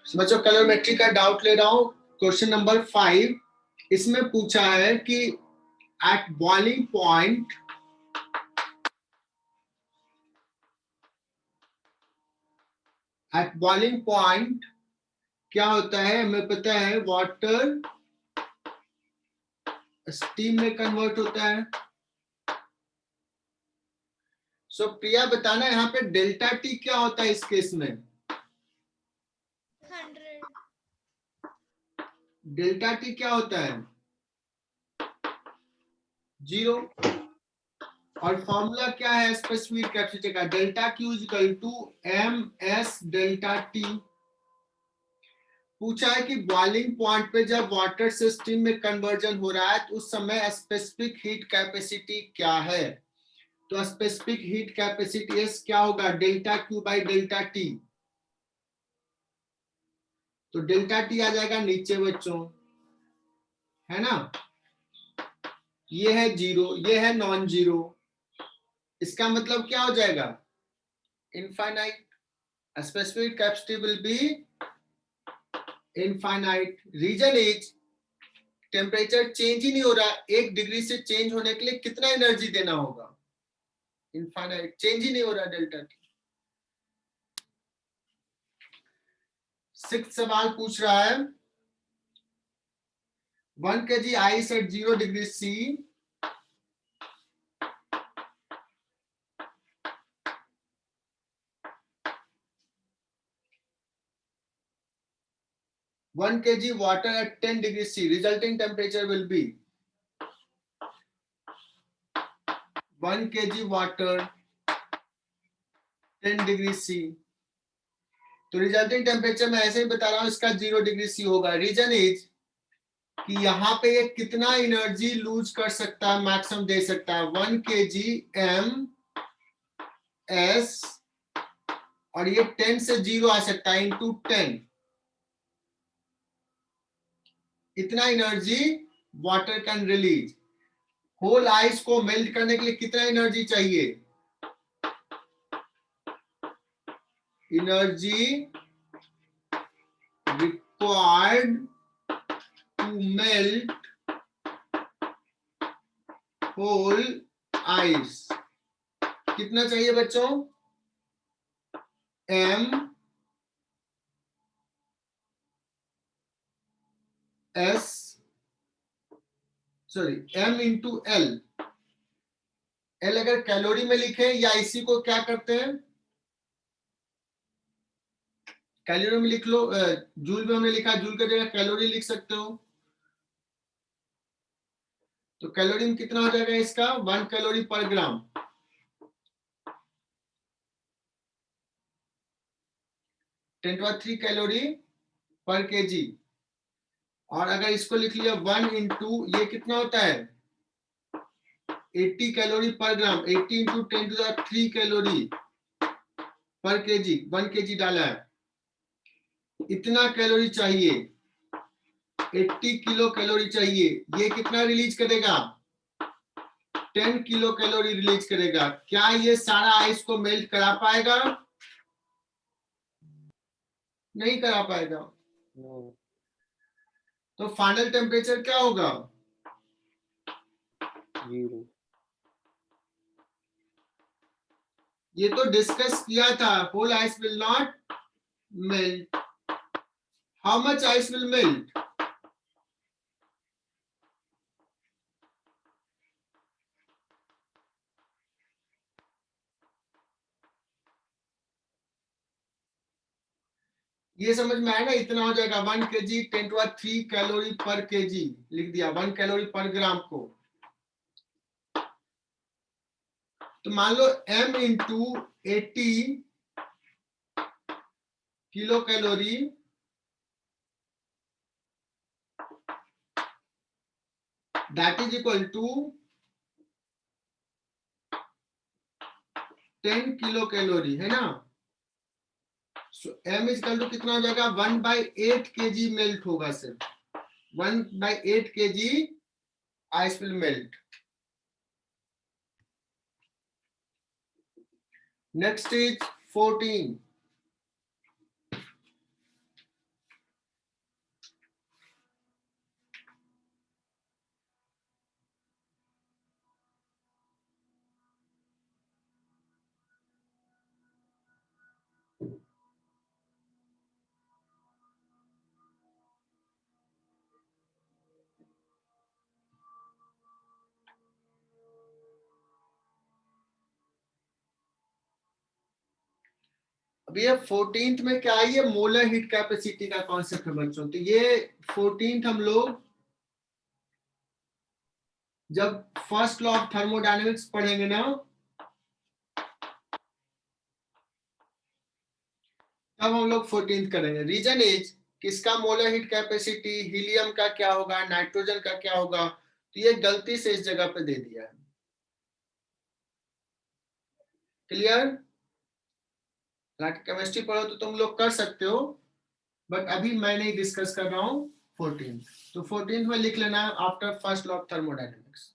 बच्चों कैलोरीमेट्री का डाउट ले रहा हूं। क्वेश्चन नंबर 5 इसमें पूछा है कि एट बॉइलिंग पॉइंट क्या होता है? हमें पता है वाटर स्टीम में कन्वर्ट होता है। सो प्रिया बताना यहाँ पे डेल्टा टी क्या होता है इस केस में? 100। डेल्टा टी क्या होता है? 0। और फॉर्मूला क्या है स्पेसिफिक कैपेसिटी का? Delta Q equal to M S delta T. पूछा है कि बॉइलिंग पॉइंट पे जब वाटर से स्टीम में कन्वर्जन हो रहा है तो उस समय स्पेसिफिक हीट कैपेसिटी क्या है? तो स्पेसिफिक हीट कैपेसिटी एस क्या होगा? Delta Q by delta T. तो डेल्टा टी आ जाएगा नीचे बच्चों, है ना? ये है 0, ये है नॉन जीरो। इसका मतलब क्या हो जाएगा? Infinite. Specific capacity will be infinite. Reason is temperature change ही नहीं हो रहा। 1 डिग्री से चेंज होने के लिए कितना एनर्जी देना होगा? इनफाइनाइट। चेंज ही नहीं हो रहा डेल्टा टी। 6 सवाल पूछ रहा है 1 kg ice at 0 degree C 1 kg water at 10 degree C, resulting temperature will be 1 kg water 10 degree C। तो रिजल्टिंग टेम्परेचर मैं ऐसे ही बता रहा हूं, इसका 0 डिग्री सी होगा। रीजन इज कि यहाँ पे ये कितना एनर्जी लूज कर सकता है, मैक्सिमम दे सकता है 1 kg m s, और ये 10 से 0 आ सकता है इंटू 10। इतना energy water can release. Whole ice को मेल्ट करने के लिए कितना एनर्जी चाहिए? Energy required to melt whole ice कितना चाहिए बच्चों? m s sorry m into l। l अगर कैलोरी में लिखे या इसी को क्या करते हैं, कैलोरी में लिख लो। जूल में हमने लिखा, जूल की जगह कैलोरी लिख सकते हो। तो कैलोरी में कितना हो जाएगा इसका? 1 कैलोरी पर ग्राम। 10³ कैलोरी पर केजी। और अगर इसको लिख लिया 1 इंटू, ये कितना होता है? 80 कैलोरी पर ग्राम। 80 इंटू 10³ कैलोरी पर केजी। 1 केजी डाला है, इतना कैलोरी चाहिए। 80 किलो कैलोरी चाहिए। ये कितना रिलीज करेगा? 10 किलो कैलोरी रिलीज करेगा। क्या ये सारा आइस को मेल्ट करा पाएगा? नहीं करा पाएगा। तो फाइनल टेम्परेचर क्या होगा? 0। ये तो डिस्कस किया था। Whole ice will not melt. How much ice will melt? ये समझ में आया ना? इतना हो जाएगा 1 kg 10³ कैलोरी पर केजी लिख दिया, 1 कैलोरी पर ग्राम को। तो मान लो m into 80 kilo calorie that is equal to 10 kilo calorie, है ना? So m is equal to कितना हो जाएगा? 1/8 केजी मेल्ट होगा। सिर्फ 1/8 KG ice will melt. Next is 14। अब ये 14th में क्या है, ये मोलर हीट कैपेसिटी का कॉन्सेप्ट है बच्चों। तो ये 14th हम लोग जब फर्स्ट लॉ ऑफ थर्मोडायनेमिक्स पढ़ेंगे ना, तब हम लोग 14th करेंगे। रीजन इज किसका मोलर हीट कैपेसिटी, हीलियम का क्या होगा, नाइट्रोजन का क्या होगा, तो ये गलती से इस जगह पे दे दिया है। क्लियर? केमिस्ट्री पढ़ो तो तुम लोग कर सकते हो, बट अभी मैं नहीं डिस्कस कर रहा हूँ 14th। तो 14th में लिख लेना after first law of thermodynamics.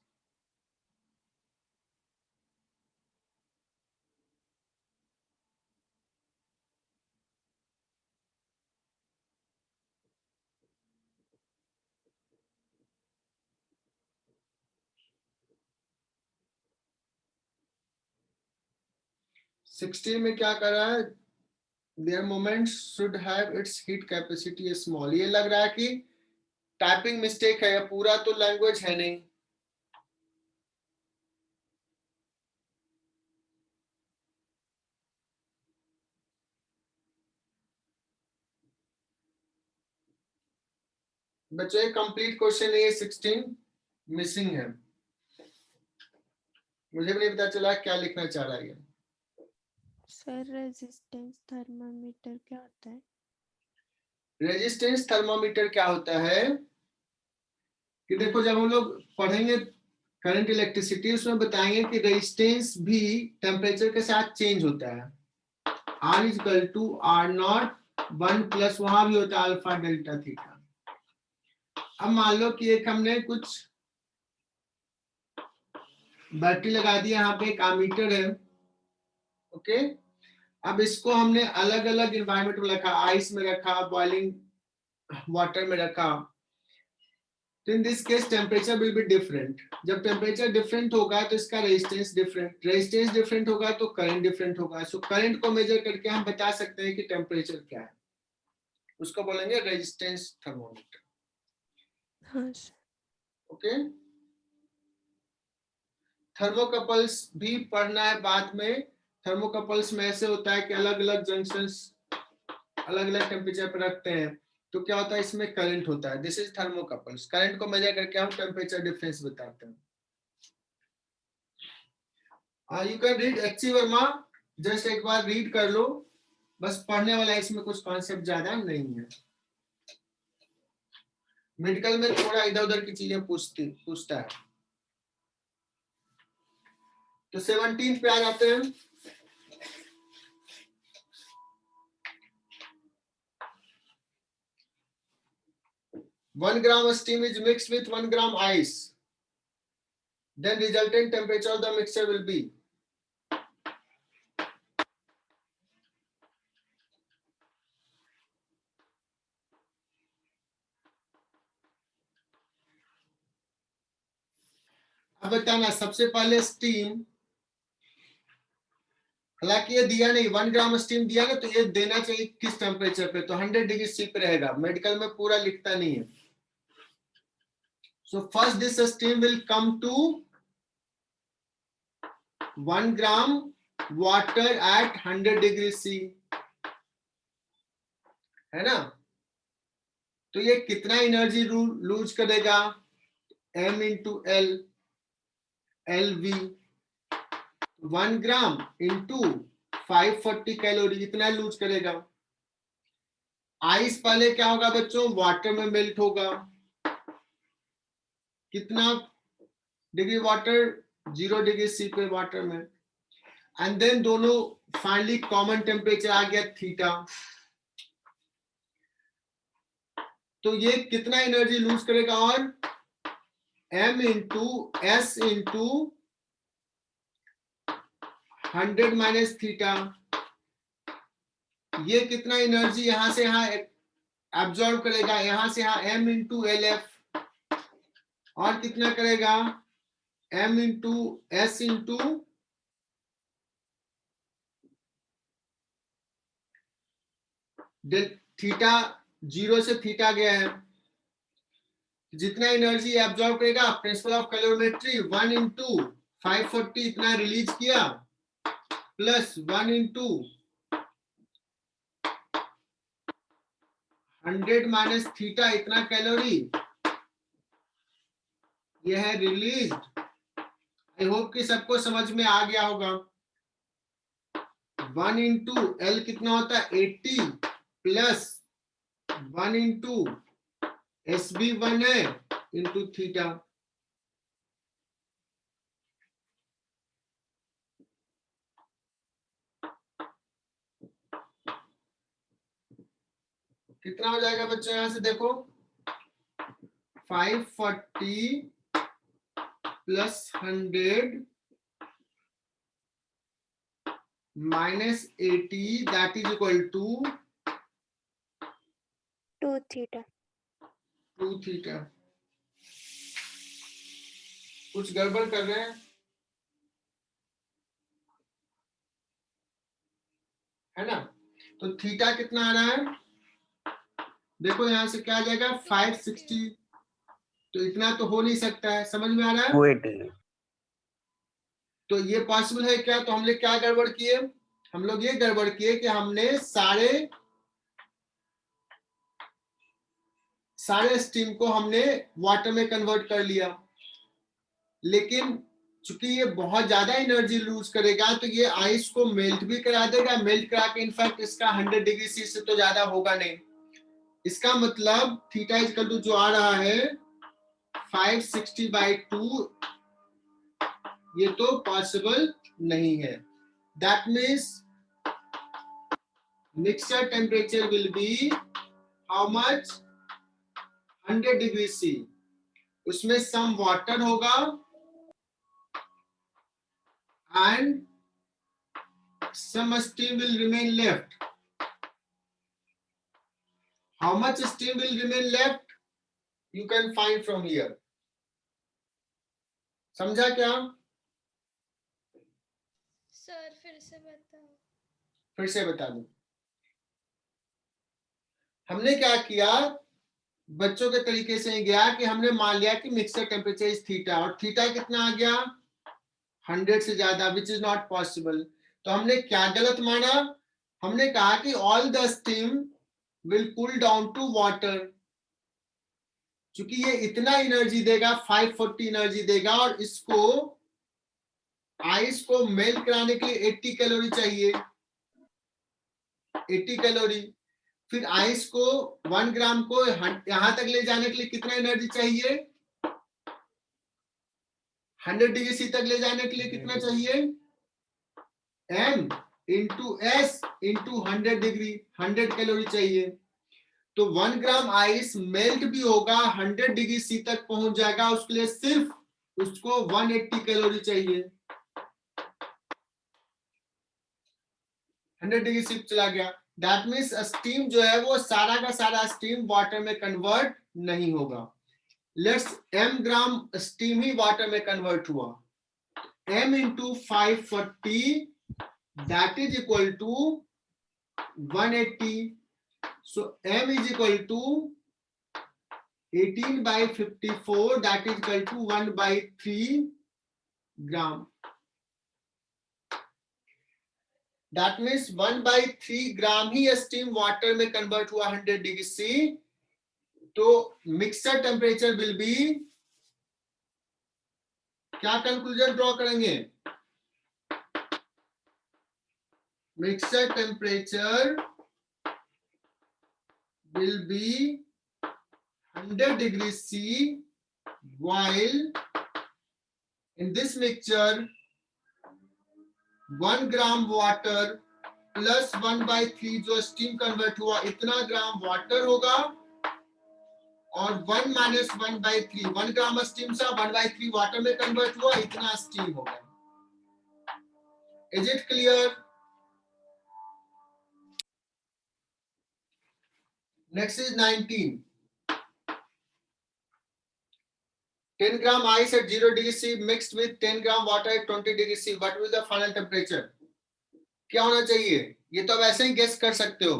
Sixteen में क्या कर रहा है, their moment should have its heat capacity small. ये लग रहा है कि टाइपिंग मिस्टेक है, पूरा तो लैंग्वेज है नहीं। बच्चों ये कंप्लीट क्वेश्चन नहीं है, 16 मिसिंग है। मुझे भी नहीं पता चला क्या लिखना चाह रहा है। सर रेजिस्टेंस थर्मामीटर क्या होता है? रेजिस्टेंस थर्मामीटर क्या होता है कि देखो, जब हम लोग पढ़ेंगे करंट इलेक्ट्रिसिटी, उसमें बताएंगे कि रेजिस्टेंस भी टेम्परेचर के साथ चेंज होता है। R is equal to R naught 1 plus वहां भी होता है अल्फा डेल्टा थीटा। अब मान लो कि एक हमने कुछ बैटरी लगा दी, यहाँ पे एक एमीटर है, ओके। अब इसको हमने अलग अलग इन्वायरमेंट में रखा, आइस में रखा, बॉइलिंग वाटर में रखा, तो in this case temperature will be different. जब टेम्परेचर डिफरेंट होगा तो इसका रेजिस्टेंस डिफरेंट होगा तो करंट डिफरेंट होगा। सो करंट को मेजर करके हम बता सकते हैं कि टेम्परेचर क्या है, उसको बोलेंगे रेजिस्टेंस थर्मोमीटर। हाँ सर। ओके, थर्मोकपल्स भी पढ़ना है बाद में। थर्मोकपल्स में ऐसे होता है कि अलग अलग जंक्शंस अलग अलग टेम्परेचर पर रखते हैं, तो क्या होता है, इसमें करंट होता है। This is thermocouples. करंट को मेजर करके हम टेम्परेचर डिफरेंस बताते हैं। You can read H C. Verma, just एक बार रीड कर लो, बस पढ़ने वाला है, इसमें कुछ कॉन्सेप्ट ज्यादा नहीं है। मेडिकल में थोड़ा इधर उधर की चीजें पूछता है। तो 17 पे आ जाते हैं। One gram steam is mixed with 1 gram ice, then resultant temperature of the mixture will be। अब बताना, सबसे पहले स्टीम, हालांकि ये दिया नहीं, 1 ग्राम स्टीम दिया ना, तो ये देना चाहिए किस टेम्परेचर पे, तो 100 डिग्री सी पे रहेगा। मेडिकल में पूरा लिखता नहीं है। So first this steam will come to 1 gram water at 100 degree C, है ना। तो ये कितना एनर्जी लूज करेगा, m into L, L V, 1 gram into 540 calorie, इतना लूज करेगा। आइस पहले क्या होगा बच्चों, वाटर में मेल्ट होगा। कितना डिग्री वाटर, 0 डिग्री सी पे वाटर में। एंड देन दोनों फाइनली कॉमन टेम्परेचर आ गया थीटा। तो ये कितना एनर्जी लूज करेगा, और m into S into 100 minus theta, ये कितना एनर्जी यहां से यहां एब्जॉर्ब करेगा, यहां से यहां m इंटू एल एफ, और कितना करेगा m into S into theta, 0 से थीटा गया है, जितना एनर्जी एब्जॉर्ब करेगा, प्रिंसिपल ऑफ कैलोरीमेट्री, 1 इंटू 540 इतना रिलीज किया, प्लस 1 इंटू 100 माइनस थीटा इतना कैलोरी, ये है रिलीज। आई होप कि सबको समझ में आ गया होगा। 1 इंटू एल कितना होता है 80 प्लस 1 इंटू एस बी 1 है इंटू थीटा। कितना हो जाएगा बच्चों, यहां से देखो 540 plus 100 minus 80 that is equal to 2 theta. 2 theta. कुछ गड़बड़ कर रहे हैं, है ना? तो थीटा कितना आ रहा है, देखो यहां से क्या आ जाएगा 560। तो इतना तो हो नहीं सकता है, समझ में आ रहा है? 280। तो ये पॉसिबल है क्या? तो हमने क्या गड़बड़ किए, हम लोग ये गड़बड़ किए कि हमने सारे स्टीम को हमने वाटर में कन्वर्ट कर लिया, लेकिन चूंकि ये बहुत ज्यादा एनर्जी लूज करेगा तो ये आइस को मेल्ट भी करा देगा, मेल्ट करा के इनफैक्ट इसका 100 डिग्री सी से तो ज्यादा होगा नहीं। इसका मतलब थीटा इक्वल टू जो आ रहा है 560/2, ये तो पॉसिबल नहीं है। That means mixture temperature will be how much 100 degree C, उसमें सम वाटर होगा and some steam will remain left. How much steam will remain left? You can find from here. समझा क्या? सर फिर से बताओ। फिर से बता दूं। हमने क्या किया, बच्चों के तरीके से गया कि हमने मान लिया कि मिक्सर टेम्परेचर इज थीटा, और थीटा कितना आ गया 100 से ज्यादा, विच इज नॉट पॉसिबल। तो हमने क्या गलत माना, हमने कहा कि all the steam will cool down to water, क्योंकि ये इतना एनर्जी देगा 540 एनर्जी देगा, और इसको आइस को मेल्ट कराने के लिए 80 कैलोरी चाहिए, 80 कैलोरी। फिर आइस को 1 ग्राम को यहां तक ले जाने के लिए कितना एनर्जी चाहिए, 100 डिग्री सी तक ले जाने के लिए कितना चाहिए, m into S into 100 degree, 100 calorie चाहिए। तो 1 ग्राम आइस मेल्ट भी होगा, 100 डिग्री सी तक पहुंच जाएगा, उसके लिए सिर्फ उसको 180 कैलोरी चाहिए। 100 डिग्री सी चला गया, दैट मीन्स स्टीम जो है वो सारा का सारा स्टीम वाटर में कन्वर्ट नहीं होगा। लेट्स m ग्राम स्टीम ही वाटर में कन्वर्ट हुआ, m into 540 that is equal to 180। So m is equal to 18/54 that is equal to 1/3 gram. That means 1/3 gram he steam water में convert हुआ 100 degree सी। तो mixer temperature will B, क्या conclusion draw करेंगे, mixer temperature will be 100 degree C, while in this mixture 1 gram water plus 1/3 जो steam convert हुआ इतना gram water होगा, और 1 माइनस 1/3, 1 ग्राम स्टीम सा 1/3 वाटर में कन्वर्ट हुआ, इतना स्टीम होगा। Is it clear? Next is 19। 10 gram ice at 0 degree C mixed with 10 gram water at 20 degree C. What will the final temperature? क्या होना चाहिए, ये तो अब ऐसे ही गेस कर सकते हो।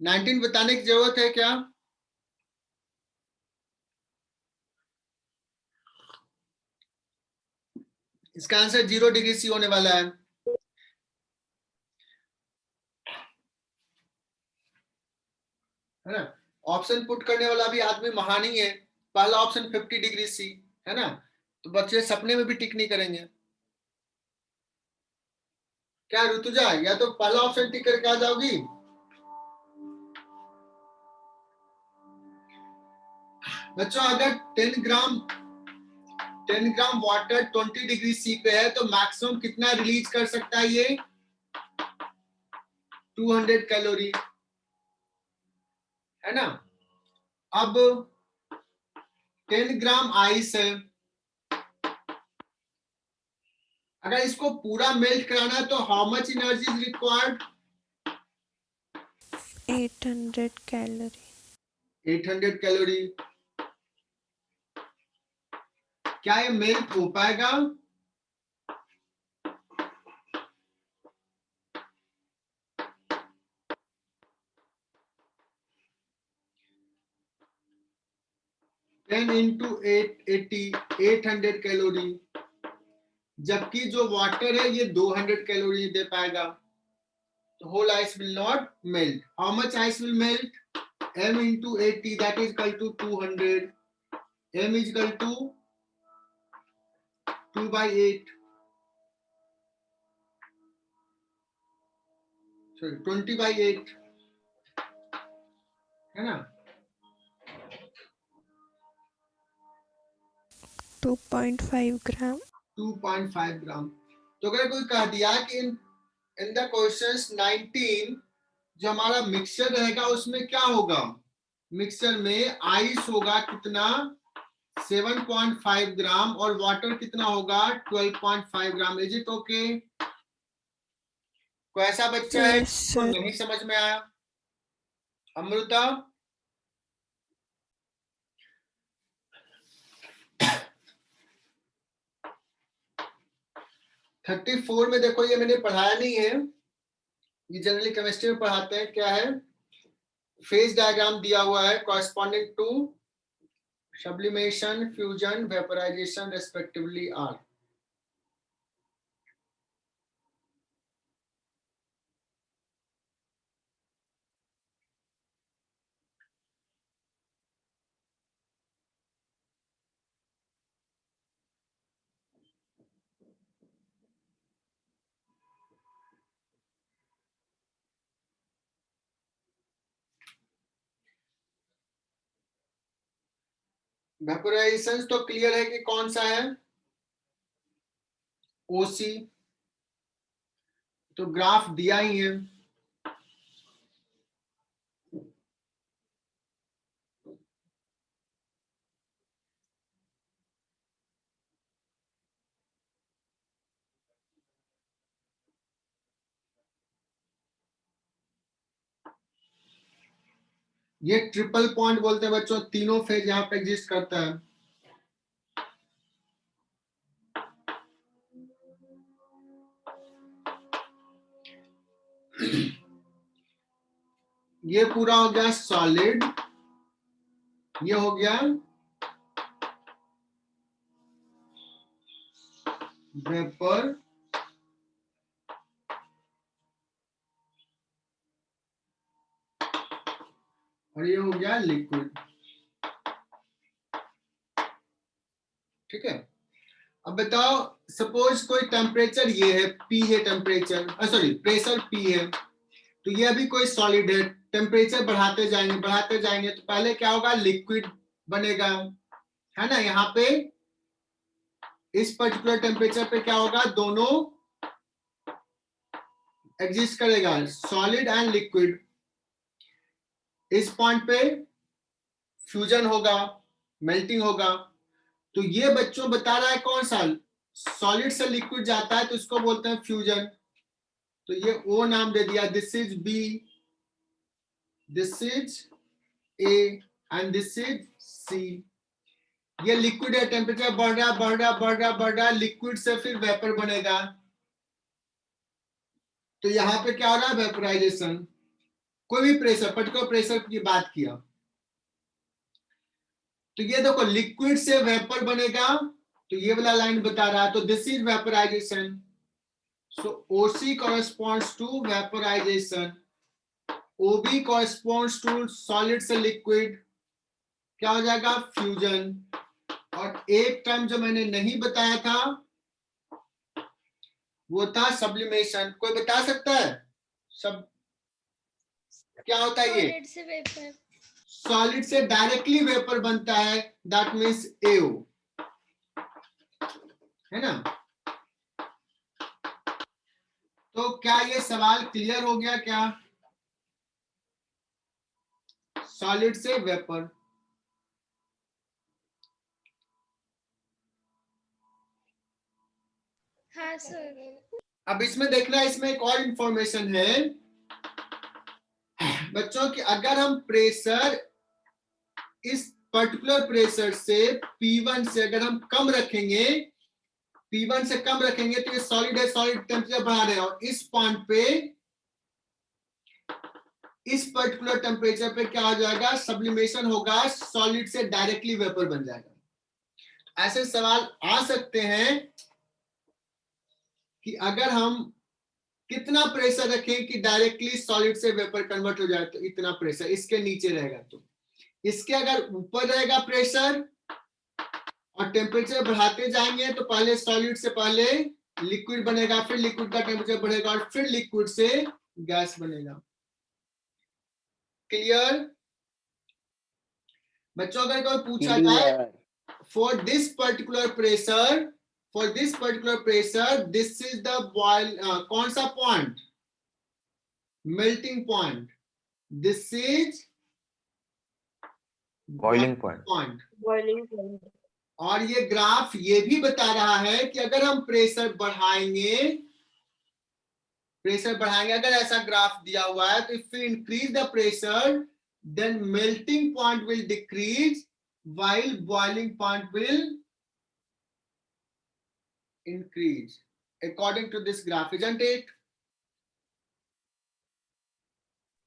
19 बताने की जरूरत है क्या? इसका आंसर 0 डिग्री सी होने वाला है। है ना। ऑप्शन पुट करने वाला भी आदमी महान ही है। पहला ऑप्शन 50 डिग्री सी है ना, तो बच्चे सपने में भी टिक नहीं करेंगे। क्या ऋतुजा, या तो पहला ऑप्शन टिक करके आ जाओगी? बच्चों अगर 10 ग्राम वाटर 20 डिग्री सी पे है तो मैक्सिमम कितना रिलीज कर सकता है ये? 200 कैलोरी, है ना। अब 10 ग्राम आइस है, अगर इसको पूरा मेल्ट कराना है तो how much energy is required? 800 calorie. 800 calorie. क्या ये मेल्ट हो पाएगा? टेन इंटू 800 कैलोरी, जबकि जो वाटर है ये 200 कैलोरी दे पाएगा। तो whole ice will not melt. How much ice will melt? m into 80, that is equal to 200. m is equal to 2/8, sorry 20/8, है ना। 2.5 ग्राम। 2.5 ग्राम। तो अगर कोई कह दिया कि इन द क्वेश्चंस 19 जो हमारा मिक्सचर रहेगा उसमें क्या होगा? मिक्सचर में आइस होगा कितना? 7.5 ग्राम और वाटर कितना होगा? 12.5 ग्राम। Is it okay? कोई ऐसा बच्चा है यस जिसको सर। नहीं समझ में आया? अमृता, 34 में देखो, ये मैंने पढ़ाया नहीं है, ये जनरली केमिस्ट्री में पढ़ाते हैं। क्या है? फेज डायग्राम दिया हुआ है corresponding to sublimation, fusion, vaporization respectively are. Vaporization तो क्लियर है कि कौन सा है? ओसी, तो ग्राफ दिया ही है। ये ट्रिपल पॉइंट बोलते हैं बच्चों, तीनों फेज यहाँ पे एग्जिस्ट करता है। ये पूरा हो गया सॉलिड, ये हो गया वेपर, और ये हो गया लिक्विड। ठीक है। अब बताओ, सपोज कोई टेम्परेचर ये है, P है टेम्परेचर, सॉरी प्रेशर P है, तो ये अभी कोई सॉलिड है। टेम्परेचर बढ़ाते जाएंगे तो पहले क्या होगा? लिक्विड बनेगा, है ना। यहाँ पे इस पर्टिकुलर टेम्परेचर पे क्या होगा? दोनों एग्जिस्ट करेगा, सॉलिड एंड लिक्विड। इस पॉइंट पे फ्यूजन होगा, मेल्टिंग होगा। तो ये बच्चों बता रहा है कौन सा? सॉलिड से लिक्विड जाता है तो इसको बोलते हैं फ्यूजन। तो ये O नाम दे दिया, this is B, this is A and this is C। ये लिक्विड है, टेम्परेचर बढ़ रहा, लिक्विड से फिर वेपर बनेगा। तो यहाँ पे क्या हो रहा है? वेपोराइजेशन। कोई भी प्रेशर, पर्टिकुलर प्रेशर की बात किया, तो ये देखो लिक्विड से वेपर बनेगा, तो ये वाला लाइन बता रहा है। तो this is vaporization. So OC corresponds to vaporization, OB corresponds to solid से लिक्विड, क्या हो जाएगा? फ्यूजन। और एक टर्म जो मैंने नहीं बताया था वो था सब्लिमेशन। कोई बता सकता है सब क्या होता है? ये सॉलिड से वेपर, सॉलिड से डायरेक्टली वेपर बनता है, दैट मीन्स AO, है ना? तो क्या ये सवाल क्लियर हो गया क्या? सॉलिड से वेपर। हाँ सर। अब इसमें देखना, इसमें एक और इंफॉर्मेशन है बच्चों कि अगर हम प्रेशर इस पर्टिकुलर प्रेशर से P1 से अगर हम कम रखेंगे, P1 से कम रखेंगे तो ये सॉलिड है, सॉलिड टेम्परेचर बढ़ा रहे हैं, और इस पॉइंट पे इस पर्टिकुलर टेम्परेचर पे क्या हो जाएगा? सब्लिमेशन होगा, सॉलिड से डायरेक्टली वेपर बन जाएगा। ऐसे सवाल आ सकते हैं कि अगर हम कितना प्रेशर रखें कि डायरेक्टली सॉलिड से वेपर कन्वर्ट हो जाए, तो इतना प्रेशर। इसके नीचे रहेगा तो, इसके अगर ऊपर रहेगा प्रेशर और टेम्परेचर बढ़ाते जाएंगे तो पहले सॉलिड से पहले लिक्विड बनेगा, फिर लिक्विड का टेम्परेचर बढ़ेगा और फिर लिक्विड से गैस बनेगा। क्लियर बच्चों? अगर कोई पूछा जाए for this particular pressure, this is the boil, कौन सा point? Melting point. This is boiling point. Boiling point. और ये ग्राफ ये भी बता रहा है कि अगर हम प्रेशर बढ़ाएंगे, अगर ऐसा ग्राफ दिया हुआ है तो if we increase the pressure then melting point will decrease while boiling point will increase according to this graph, isn't it?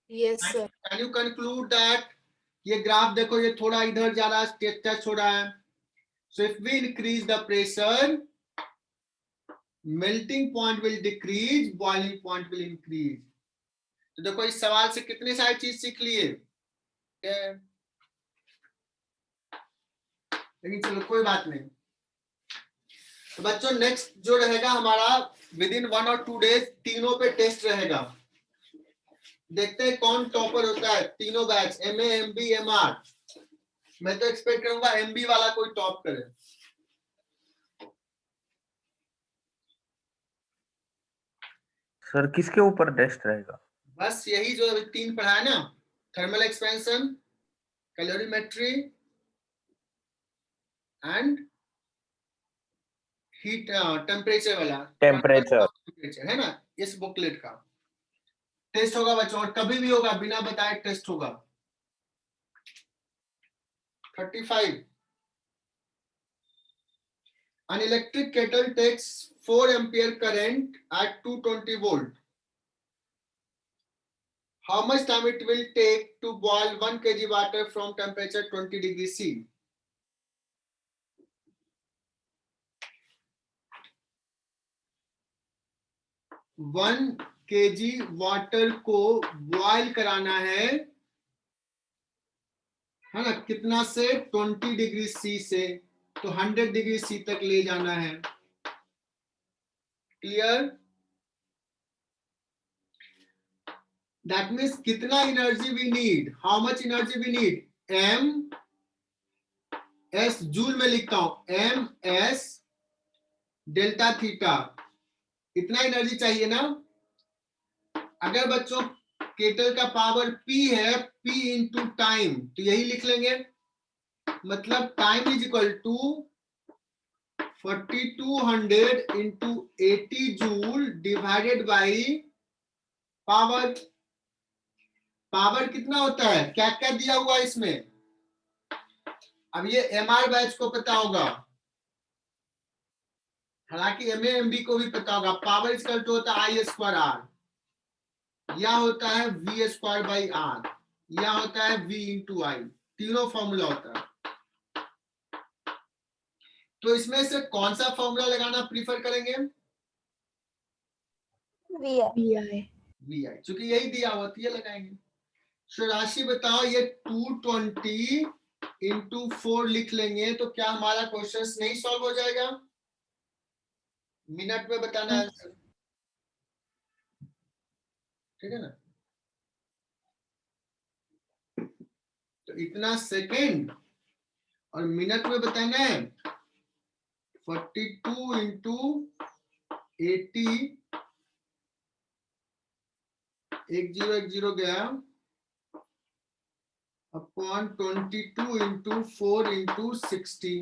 Yes sir. Can you conclude that ये ग्राफ देखो, ये थोड़ा इधर जा रहा है, टच हो रहा है। So if we increase the pressure, melting point will decrease, boiling point will increase. तो देखो इस सवाल से कितने सारी चीज सीख लिए, लेकिन चलो कोई बात नहीं। तो बच्चों नेक्स्ट जो रहेगा हमारा विद इन 1 और 2 डेज तीनों पे टेस्ट रहेगा। देखते हैं कौन टॉपर होता है तीनों बैच, MA, MB, MR। मैं तो एक्सपेक्ट करूंगा MB वाला कोई टॉप करे। सर किसके ऊपर टेस्ट रहेगा? बस यही जो अभी 3 पढ़ा है ना, thermal expansion, calorimetry and heat temperature वाला, टेम्परेचर है ना, इस बुकलेट का टेस्ट होगा बच्चों, और कभी भी होगा, बिना बताए टेस्ट होगा। 35 An electric kettle takes 4 ampere current at 220 volt. How much time it will take to boil 1 kg water from temperature 20 degrees C? One KG water को बॉयल कराना है ना, कितना से? 20 डिग्री सी से, तो 100 डिग्री सी तक ले जाना है। क्लियर? दैट मीन्स कितना energy we need, how much energy we need, M S joule में लिखता हूं, एम एस डेल्टा थीटा, इतना एनर्जी चाहिए ना। अगर बच्चों केटल का पावर P है, P इंटू टाइम, तो यही लिख लेंगे, मतलब time is equal to 4200 into 80 joule divided by power. Power कितना होता है, क्या क्या दिया हुआ है इसमें? अब ये MR बैच को पता होगा, हालांकि MA MB को भी पता होगा। पावर इक्वल टू होता है I स्क्वायर R, या होता है V स्क्वायर बाई R, या होता है V इंटू I, तीनों फॉर्मूला होता है। तो इसमें से कौन सा फॉर्मूला लगाना प्रीफर करेंगे? VI। VI, चूंकि यही दिया हुआ तो ये लगाएंगे। सो राशि बताओ, ये 220 इंटू 4 लिख लेंगे तो क्या हमारा क्वेश्चन नहीं सॉल्व हो जाएगा? मिनट में बताना आंसर, ठीक है ना? तो इतना सेकेंड और मिनट में बताना है। 42 इंटू 80, 1010 गया, अपॉन 22 इंटू 4 इंटू 60।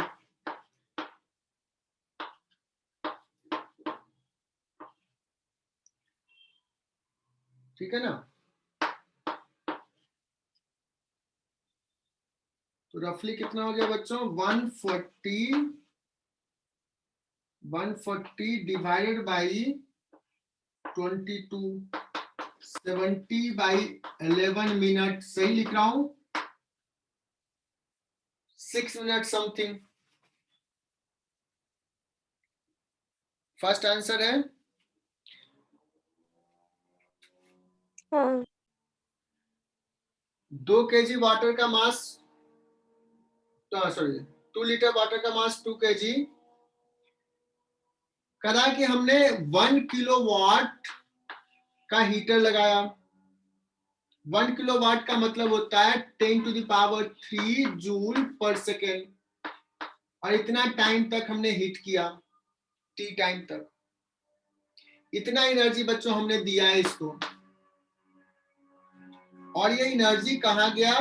ठीक है ना? तो रफली कितना हो गया बच्चों? 140 डिवाइडेड बाई 22, 70 बाई 11 मिनट। सही लिख रहा हूं? 6 मिनट समथिंग। फर्स्ट आंसर है। हाँ 2 kg वाटर का मास, सॉरी 2 लीटर वाटर का मास 2 kg। करा कि हमने 1 किलोवाट का हीटर लगाया। 1 किलोवाट का मतलब होता है 10⁻³ जूल पर सेकेंड, और इतना टाइम तक हमने हीट किया, टी टाइम तक। इतना एनर्जी बच्चों हमने दिया है इसको, और ये एनर्जी कहां गया?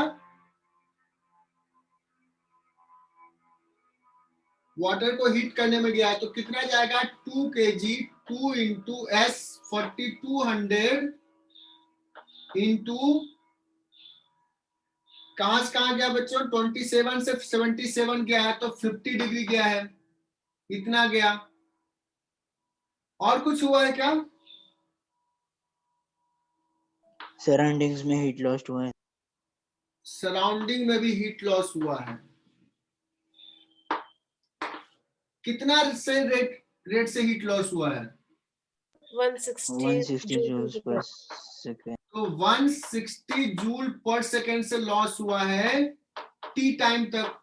वाटर को हीट करने में गया। तो कितना जाएगा? 2 kg, 2 इंटू एस 4200 इंटू, कहां से कहां गया बच्चों? 27 से 77 गया है, तो 50 डिग्री गया है, इतना गया। और कुछ हुआ है क्या? सराउंडिंग्स में हीट लॉस्ट हुआ है। सराउंडिंग में भी हीट लॉस हुआ है। कितना से रेट से हीट लॉस हुआ है? 160 जूल्स पर सेकेंड। तो 160 जूल पर सेकेंड से लॉस हुआ है टी टाइम तक।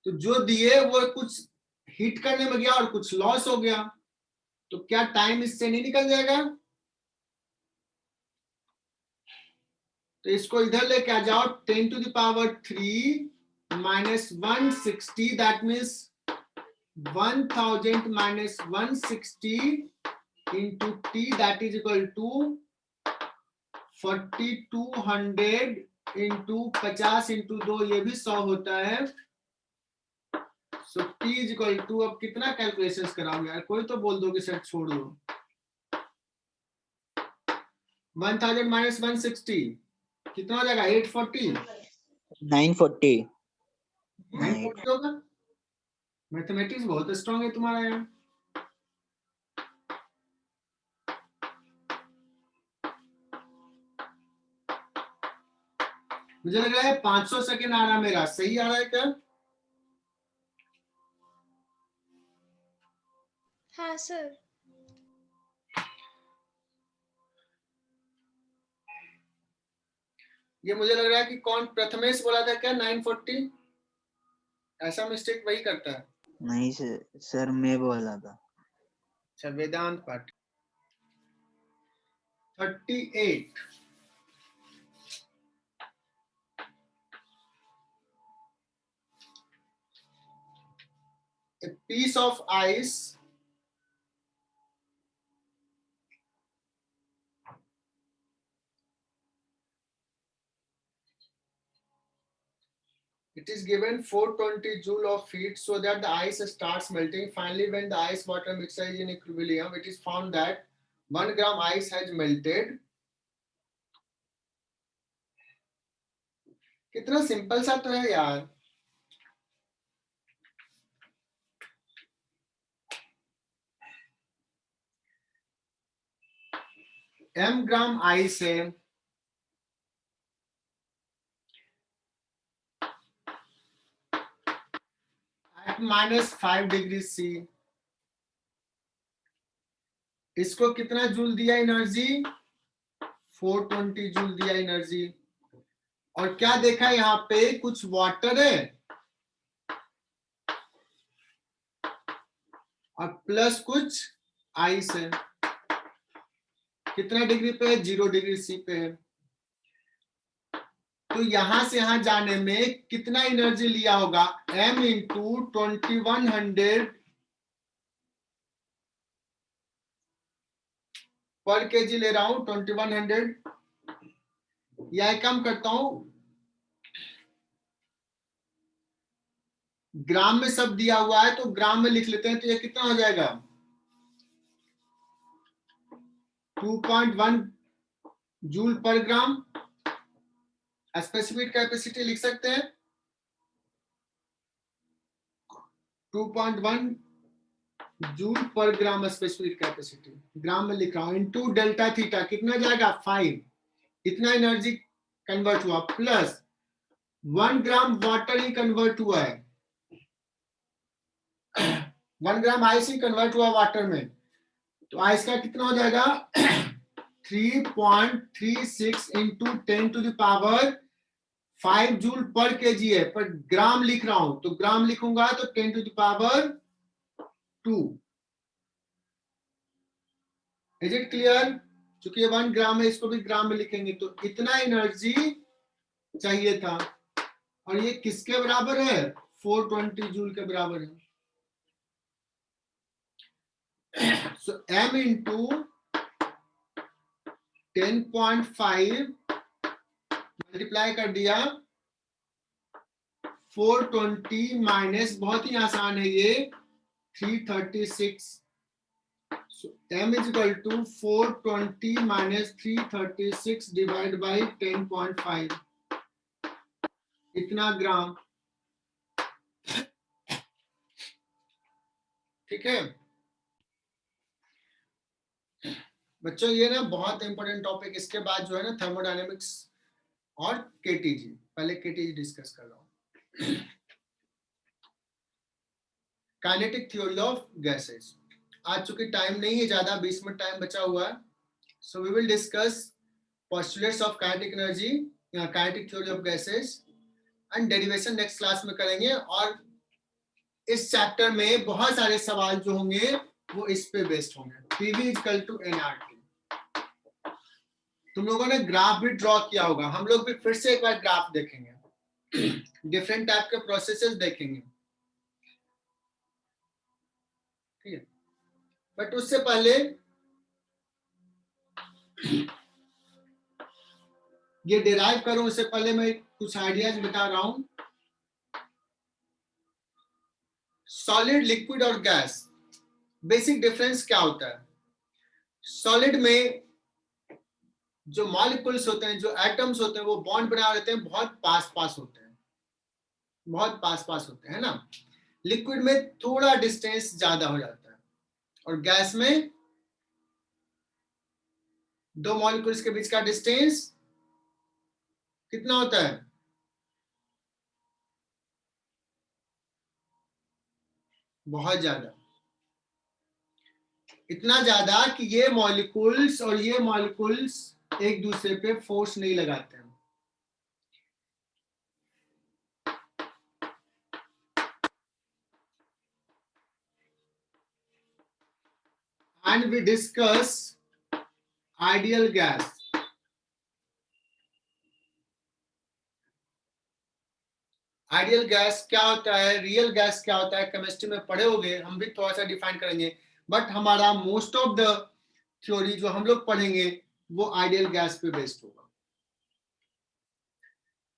तो जो दिए वो कुछ हीट करने में गया और कुछ लॉस हो गया, तो क्या टाइम इससे नहीं निकल जाएगा? तो इसको इधर लेके आ जाओ, 10⁻³ minus 160, that means 1000 minus 160 into T, that is equal to 4200 into 50 into 2, ये भी 100 होता है। So T is equal to, अब कितना कैलकुलेशन कराओगे यार? कोई तो बोल दो कि सर छोड़ दो। 1000 माइनस 160 कितना हो जाएगा? 840। 940 940 होगा। मैथमेटिक्स बहुत स्ट्रांग है तुम्हारा यार। मुझे लग रहा है 500 सेकेंड आ रहा है मेरा, सही आ रहा है क्या? हाँ सर। ये मुझे लग रहा है कि कौन प्रथमेश बोला था क्या 940? ऐसा मिस्टेक वही करता है। नहीं सर मैं बोला था। अच्छा, वेदांत पाठ 38। A piece of ice it is given 420 joule of heat so that the ice starts melting. Finally, when the ice water mixture is in equilibrium, it is found that 1 gram ice has melted. कितना simple सा तो है यार। m gram ice है, at -5 degree C। इसको कितना joule दिया energy? 420 joule दिया एनर्जी। और क्या देखा यहाँ पे, कुछ वाटर है और प्लस कुछ आइस है। कितना डिग्री पे है, 0 डिग्री सी पे है। तो यहां से यहां जाने में कितना एनर्जी लिया होगा, m इंटू 2100 पर केजी ले रहा हूं, 2100। या एक काम करता हूं, ग्राम में सब दिया हुआ है तो ग्राम में लिख लेते हैं। तो ये कितना हो जाएगा, 2.1 जूल पर ग्राम। स्पेसिफिक कैपेसिटी लिख सकते हैं 2.1 जूल पर ग्राम स्पेसिफिक कैपेसिटी, ग्राम में लिख रहा हूं, इनटू डेल्टा थीटा कितना जाएगा 5, इतना एनर्जी कन्वर्ट हुआ, प्लस 1 ग्राम वाटर ही कन्वर्ट हुआ है, 1 ग्राम आइस ही कन्वर्ट हुआ वाटर में। तो आइस का कितना हो जाएगा 3.36 into 10 to the power 5 joule per KG है, पर ग्राम लिख रहा हूं तो ग्राम लिखूंगा तो 10 to the power 2। Is it clear? चूंकि ये 1 ग्राम है, इसको भी ग्राम में लिखेंगे। तो इतना एनर्जी चाहिए था, और ये किसके बराबर है, 420 जूल के बराबर है। So m into 10.5 मल्टीप्लाई कर दिया 420 माइनस, बहुत ही आसान है ये, 336। So m is equal to 420 minus 336 divided by 10.5, इतना ग्राम। ठीक है बच्चों, ये ना बहुत इंपॉर्टेंट टॉपिक। इसके बाद जो है ना थर्मोडायनेमिक्स और केटीजी, पहले केटीजी डिस्कस कर रहा हूं। Kinetic theory of gases. आज चूंकि टाइम नहीं है ज्यादा, 20 मिनट टाइम बचा हुआ है, so we will discuss postulates of kinetic energy, kinetic theory of gases and derivation next class में करेंगे। और इस चैप्टर में बहुत सारे सवाल जो होंगे वो इस पे बेस्ड होंगे। PV equal to NRT. तुम लोगों ने ग्राफ भी ड्रॉ किया होगा, हम लोग भी फिर से एक बार ग्राफ देखेंगे, डिफरेंट टाइप के प्रोसेसेस देखेंगे, ठीक है। बट उससे पहले ये डिराइव करूं उससे पहले मैं कुछ आइडियाज बता रहा हूं। सॉलिड, लिक्विड और गैस, बेसिक डिफरेंस क्या होता है। सॉलिड में जो मॉलिक्यूल्स होते हैं, जो एटम्स होते हैं, वो बॉन्ड बना लेते हैं, बहुत पास पास होते हैं, बहुत पास पास होते हैं ना। लिक्विड में थोड़ा डिस्टेंस ज्यादा हो जाता है, और गैस में दो मॉलिक्यूल्स के बीच का डिस्टेंस कितना होता है, बहुत ज्यादा, इतना ज्यादा कि ये मॉलिक्यूल्स और ये मॉलिक्यूल्स एक दूसरे पे फोर्स नहीं लगाते हैं। And we discuss ideal gas. Ideal gas क्या होता है, रियल गैस क्या होता है, केमिस्ट्री में पढ़े होंगे, हम भी थोड़ा सा डिफाइन करेंगे। बट हमारा मोस्ट ऑफ द थ्योरी जो हम लोग पढ़ेंगे वो आइडियल गैस पे बेस्ड होगा।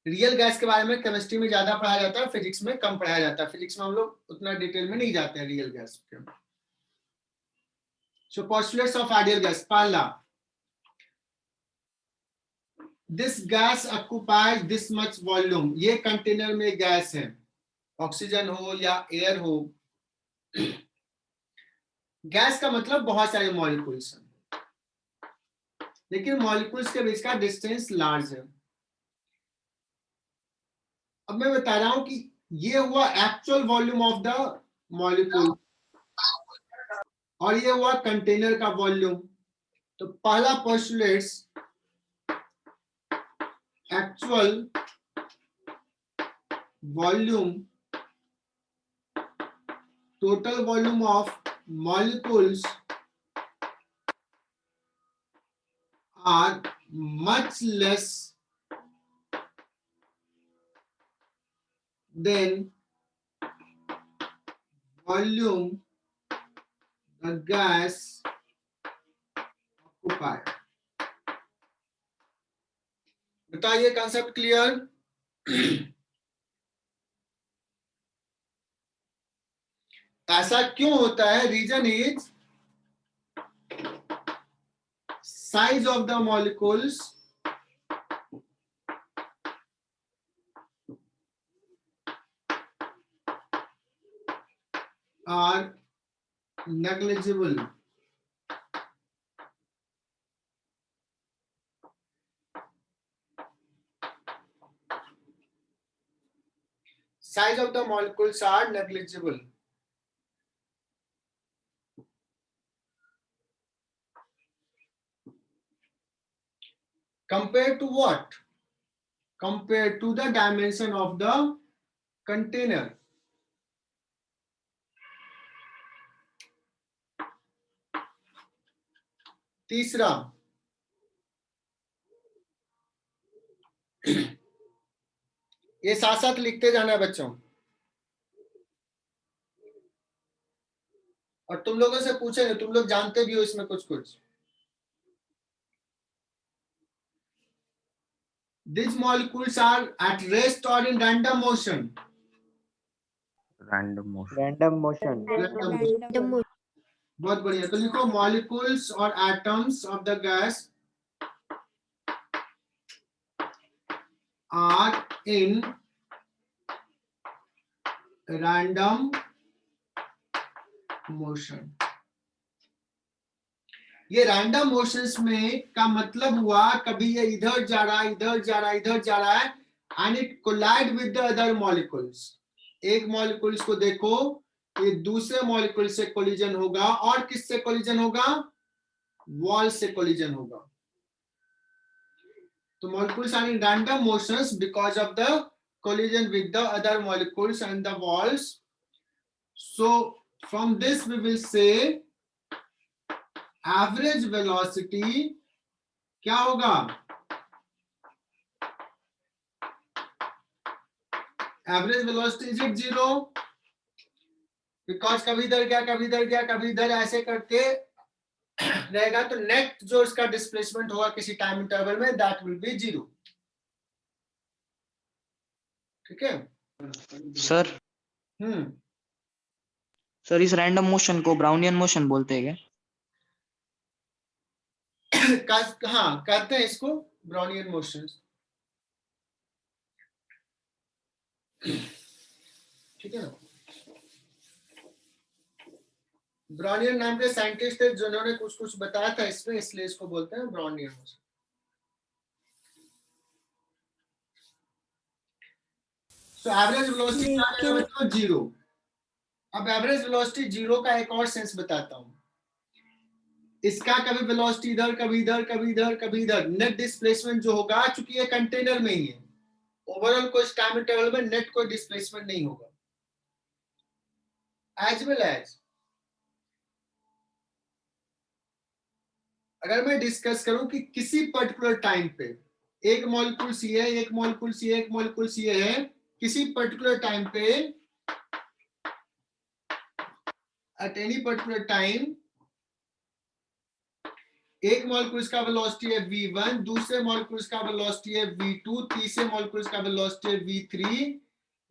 रियल गैस के बारे में केमिस्ट्री में ज्यादा पढ़ाया जाता है, फिजिक्स में कम पढ़ाया जाता है। फिजिक्स में हम लोग उतना डिटेल में नहीं जाते हैं रियल गैस के। सो पोस्टुलेट्स ऑफ आइडियल गैस। पहला, this gas occupies this much volume. ये कंटेनर में गैस है, ऑक्सीजन हो या एयर हो। गैस का मतलब बहुत सारे मॉलिक्यूल्स हैं, लेकिन मॉलिक्यूल्स के बीच का डिस्टेंस लार्ज है। अब मैं बता रहा हूं कि ये हुआ actual volume of the molecule, और ये हुआ कंटेनर का वॉल्यूम। तो पहला postulates actual volume, total volume of molecules are much less than volume the gas occupied. बताइए कंसेप्ट क्लियर? ऐसा क्यों होता है? Reason is size of the molecules are negligible. Size of the molecules are negligible. Compared to what? Compared to the dimension of the container. तीसरा, ये साथ साथ लिखते जाना है बच्चों, और तुम लोगों से पूछेंगे, तुम लोग जानते भी हो इसमें कुछ कुछ. These molecules are at rest or in random motion. Random motion. Random motion. Random motion. बहुत बढ़िया. तो लिखो molecules or atoms of the gas are in random motion. ये रैंडम मोशंस में का मतलब हुआ कभी ये इधर जा रहा है, इधर जा रहा है, इधर जा रहा है, and it collide with the other molecules. एक मॉलिक्यूल्स को देखो, ये दूसरे मॉलिक्यूल से कोलिजन होगा, और किससे कोलिजन होगा? वॉल से कोलिजन होगा. तो molecules are in random motions because of the collision with the other molecules and the walls. So from this we will say average velocity क्या होगा? Average velocity is it 0, because कभी इधर गया, कभी इधर गया, कभी इधर, ऐसे करके रहेगा. तो नेट जो इसका डिस्प्लेसमेंट होगा किसी टाइम इंटरवल में, दैट विल बी 0. ठीक है सर? सर इस रैंडम मोशन को ब्राउनियन मोशन बोलते हैं क्या? हाँ, कहते हैं इसको ब्राउनियन मोशन. ठीक है ना? ब्राउनियन नाम के साइंटिस्ट थे जिन्होंने कुछ कुछ बताया था इसमें, इसलिए इसको बोलते हैं Brownian motion. So average velocity क्या है बच्चों? 0. अब एवरेज वेलोसिटी 0 का एक और सेंस बताता हूं. इसका कभी वेलोसिटी इधर, कभी इधर, कभी इधर, कभी इधर. नेट डिस्प्लेसमेंट जो होगा, चूंकि ये कंटेनर में ही है, ओवरऑल कोई टाइम इंटरवल में नेट कोई डिस्प्लेसमेंट नहीं होगा. एज वेल एज अगर मैं डिस्कस करूं कि किसी पर्टिकुलर टाइम पे एक मॉलिक्यूल सी है, एक मॉलिक्यूल सी है, एक मॉलिक्यूल सी है, किसी पर्टिकुलर टाइम पे, एट एनी पर्टिकुलर टाइम, एक मॉलिक्यूल्स का वेलोसिटी है v1, दूसरे मॉलिक्यूल्स का वेलोसिटी है v2, तीसरे मॉलिक्यूल्स का वेलोसिटी है v3.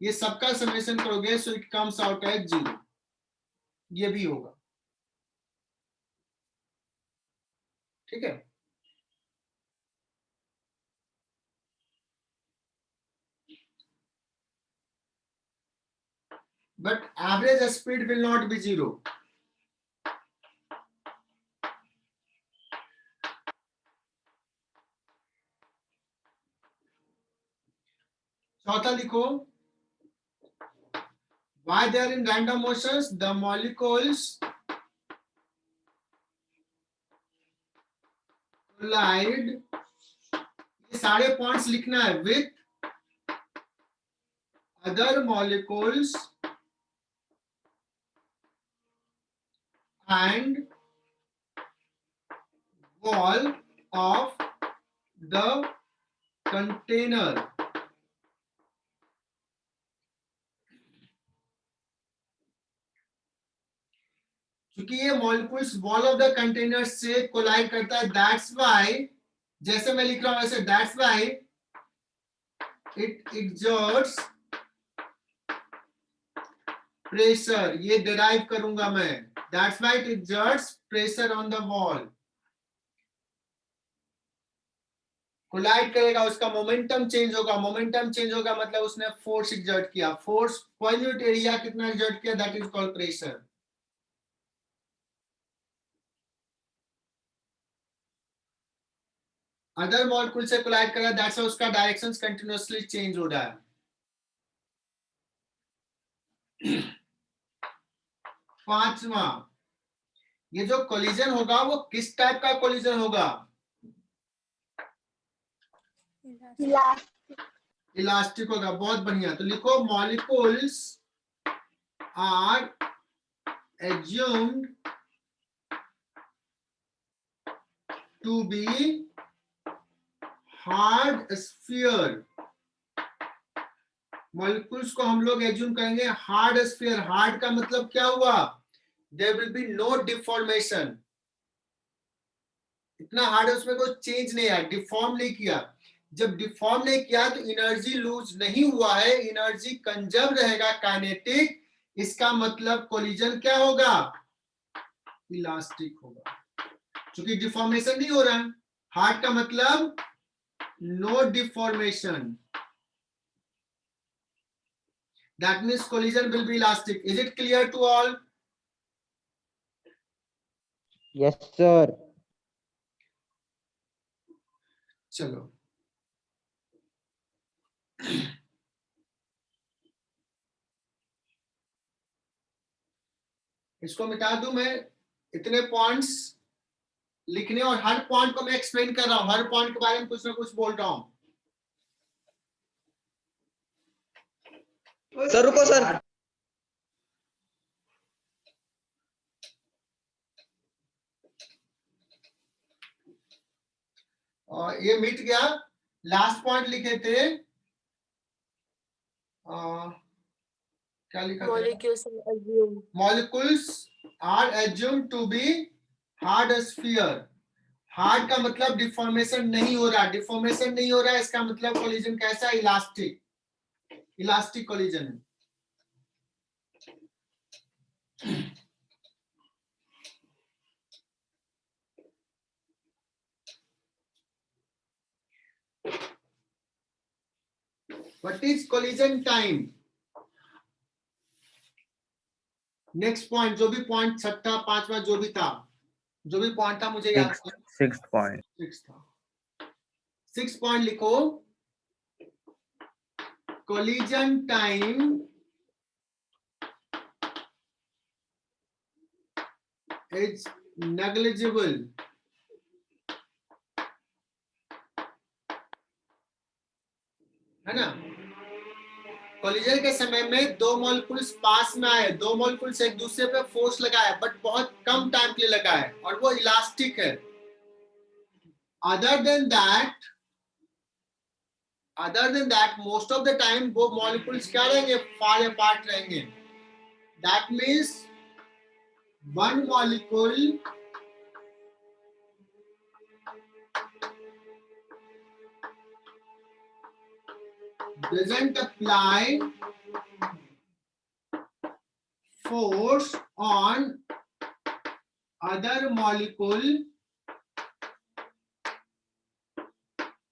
ये सबका समेशन करोगे so it comes out as 0. ये भी होगा. ठीक है? But average speed will not be 0. चौथा लिखो, why they are in random motions? The molecules collide. ये सारे पॉइंट्स लिखना है with other molecules and wall of the container. क्योंकि ये molecules wall of the container से कोलाइड करता है, दैट्स व्हाई, जैसे मैं लिख रहा हूं वैसे, that's why it exerts pressure, ये डिराइव करूंगा मैं, that's why it exerts pressure on the wall. Collide करेगा, उसका मोमेंटम चेंज होगा, मोमेंटम चेंज होगा मतलब उसने फोर्स एक्सर्ट किया, फोर्स पर यूनिट एरिया कितना एक्सर्ट किया, that is called pressure. Other molecule से कोलाइड कर रहा है, दैट्स उसका डायरेक्शंस कंटिन्यूअसली चेंज हो रहा है। पांचवा, ये जो कोलिजन होगा वो किस टाइप का कोलिजन होगा? इलास्टिक होगा। बहुत बढ़िया, तो लिखो molecules are assumed to be hard sphere। Molecules को हम लोग एज्यूम करेंगे हार्ड स्फीयर। हार्ड का मतलब क्या हुआ? There will be no deformation. इतना हार्ड है उसमें कोई चेंज नहीं आया, डिफॉर्म नहीं किया। जब डिफॉर्म नहीं किया तो एनर्जी लूज नहीं हुआ है, एनर्जी कंजर्व रहेगा, काइनेटिक। इसका मतलब कोलिजन क्या होगा? इलास्टिक होगा, क्योंकि डिफॉर्मेशन नहीं हो रहा है। हार्ड का मतलब no deformation, that means collision will be elastic. Is it clear to all? Yes, sir. चलो, इसको मिटा दूं मैं। इतने पॉइंट्स लिखने, और हर पॉइंट को मैं एक्सप्लेन कर रहा हूं, हर पॉइंट के बारे में कुछ ना कुछ बोल रहा हूं। सर रुको सर। और ये मिट गया। लास्ट पॉइंट लिखे थे, क्या लिखा था? Molecules are assumed. Molecules are assumed to be hard sphere. Hard का मतलब डिफॉर्मेशन नहीं हो रहा, डिफॉर्मेशन नहीं हो रहा है, इसका मतलब कोलिजन कैसा? इलास्टिक, इलास्टिक कोलिजन है। What is collision time? Next point, जो भी पॉइंट छठा पांचवा जो भी था, जो भी पॉइंट था मुझे याद है। Sixth point. सिक्स था। 6 पॉइंट लिखो। Collision time is negligible. है ना? कोलिजन के समय में दो मॉलिक्यूल्स पास में आए, दो मॉलिक्यूल्स एक दूसरे पे फोर्स लगाए, बट बहुत कम टाइम के लिए लगाए, और वो इलास्टिक है। Other than that most of the time वो मॉलिक्यूल्स क्या रहेंगे? फार अपार्ट रहेंगे। That means one molecule doesn't apply force on other molecule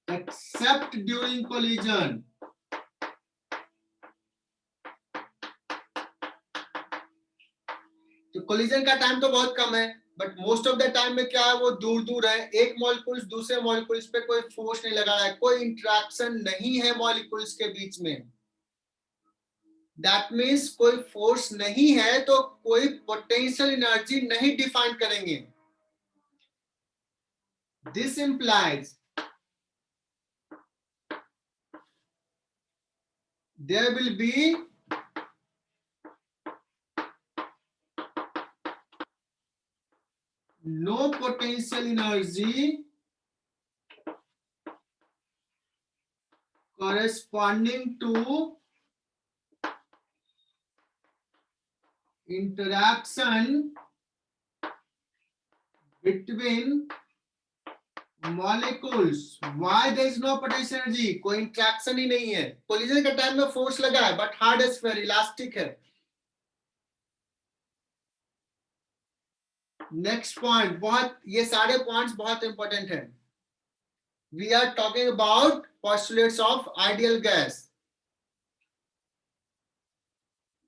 except during collision। तो कोलिजन का टाइम तो बहुत कम है, but most of the time में क्या है? वो दूर दूर है, एक मॉलिक्यूल्स दूसरे मॉलिक्यूल्स पे कोई फोर्स नहीं लगा रहा है, कोई इंटरेक्शन नहीं है मॉलिक्यूल्स के बीच में। दैट मीन्स कोई फोर्स नहीं है तो कोई पोटेंशियल एनर्जी नहीं डिफाइन करेंगे। This implies there will be no potential energy corresponding to interaction between molecules. Why there is no potential energy? कोई इंट्रैक्शन ही नहीं है. कोलिजन के टाइम में फोर्स लगा है, बट हार्ड स्फीयर इलास्टिक है. नेक्स्ट पॉइंट, बहुत ये सारे पॉइंट्स बहुत इंपॉर्टेंट हैं. We are talking about postulates of ideal gas.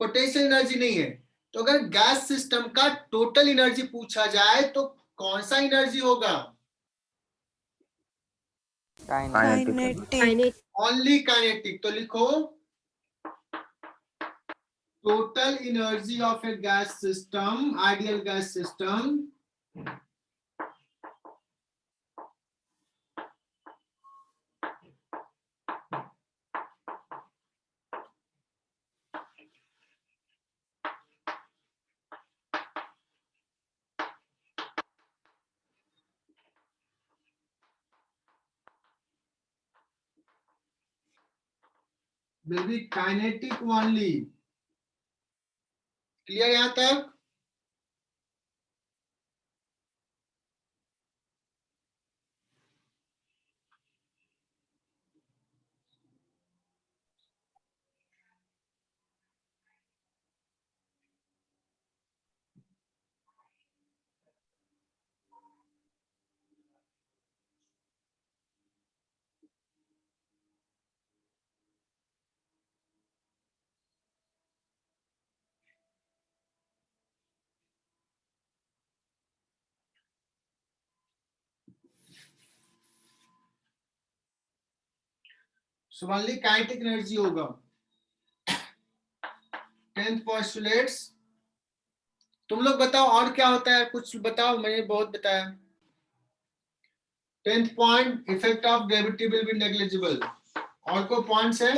Potential energy नहीं है, तो अगर गैस सिस्टम का टोटल एनर्जी पूछा जाए तो कौन सा एनर्जी होगा? Kinetic. Only kinetic. तो लिखो total energy of a gas system, ideal gas system will be kinetic only. Clear यहां तक? So only kinetic energy होगा. 10th postulates. तुम लोग बताओ और क्या होता है, कुछ बताओ. मैंने बहुत बताया. 10th point, effect of gravity will be negligible. और कोई पॉइंट्स है?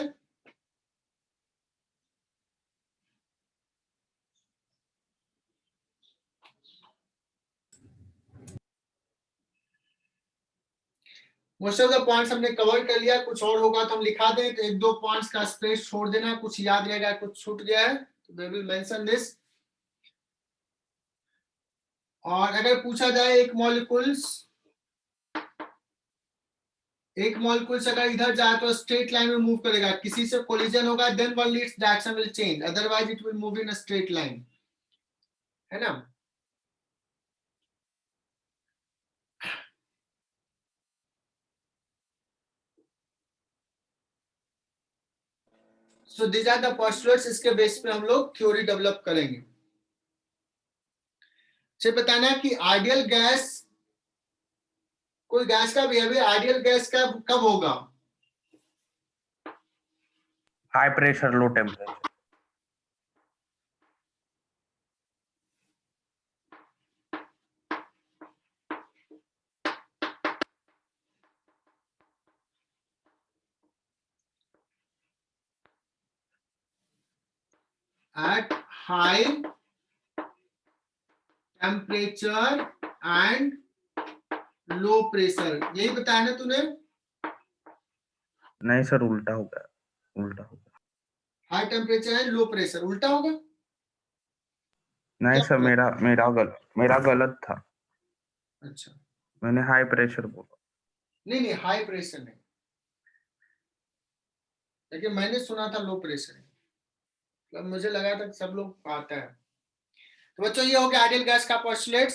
मोस्ट ऑफ द पॉइंट्स हमने कवर कर लिया. कुछ और होगा तो हम लिखा दें, तो एक दो पॉइंट्स का स्पेस छोड़ देना. कुछ याद रहेगा, कुछ छूट गया है तो वी विल मेंशन दिस. और अगर पूछा जाए एक मॉलिक्यूल्स अगर इधर जाए तो स्ट्रेट लाइन में मूव करेगा. किसी से कोलिजन होगा, then only its direction will change, otherwise it will move in a straight line. है ना? So these are the postulates. इसके बेस पे हम लोग थ्योरी डेवलप करेंगे. से बताना कि आइडियल गैस, कोई गैस का बिहेवियर आइडियल गैस का कब होगा? High pressure low temperature. At high temperature and low pressure. यही बताया ना तूने? नहीं सर, उल्टा होगा. High temperature and low pressure उल्टा होगा? नहीं सर, मेरा गलत था. अच्छा, मैंने हाई प्रेशर बोला. नहीं हाई प्रेशर नहीं, लेकिन मैंने सुना था लो प्रेशर. मुझे लगा था सब लोग आता है. तो बच्चों ये हो गया आइडियल गैस का पोस्टुलेट.